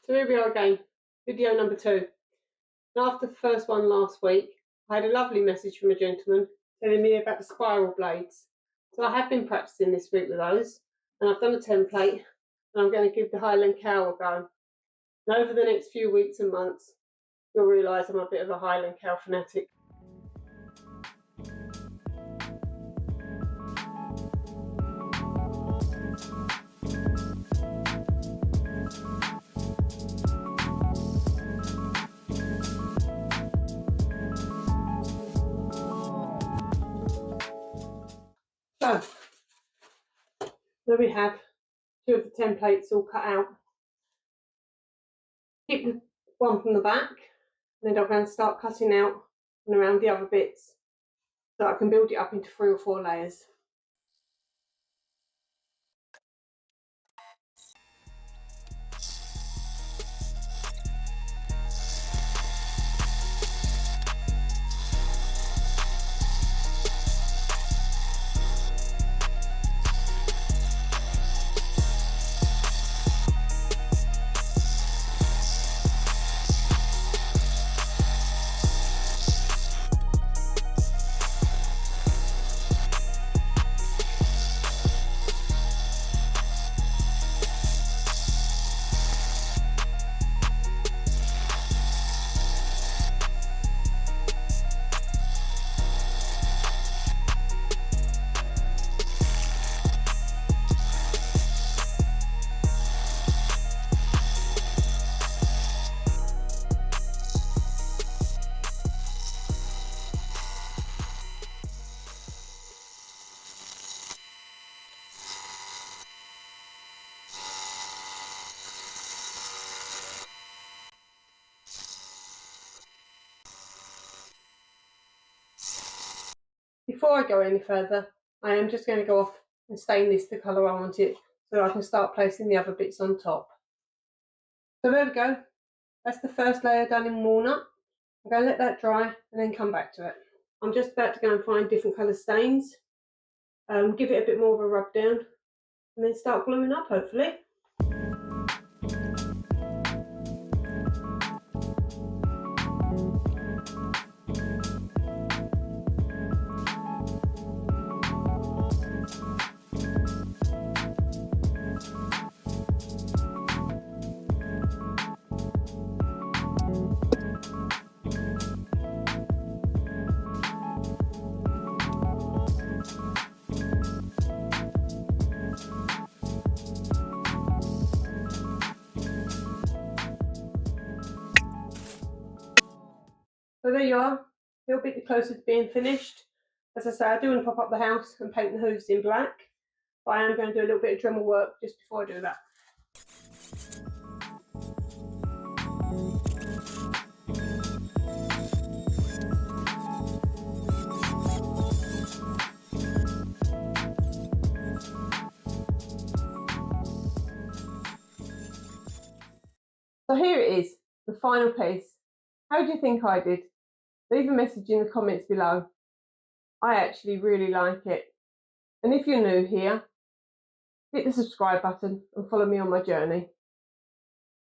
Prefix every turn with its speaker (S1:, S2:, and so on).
S1: So here we are again, video number 2. And after the first one last week, I had a lovely message from a gentleman telling me about the spiral blades. So I have been practicing this week with those, and I've done a template, and I'm going to give the Highland Cow a go. And over the next few weeks and months, you'll realise I'm a bit of a Highland Cow fanatic. So, there we have 2 of the templates all cut out. Keep the one from the back, and then I'm going to start cutting out and around the other bits so I can build it up into 3 or 4 layers. Before I go any further, I am just going to go off and stain this the colour I want it so I can start placing the other bits on top. So there we go, that's the first layer done in walnut. I'm going to let that dry and then come back to it. I'm just about to go and find different colour stains, give it a bit more of a rub down and then start gluing up hopefully. So there you are, a little bit closer to being finished. As I say, I do want to pop up the house and paint the hooves in black, but I am going to do a little bit of Dremel work just before I do that. So here it is, the final piece. How do you think I did? Leave a message in the comments below. I actually really like it. And if you're new here, hit the subscribe button and follow me on my journey.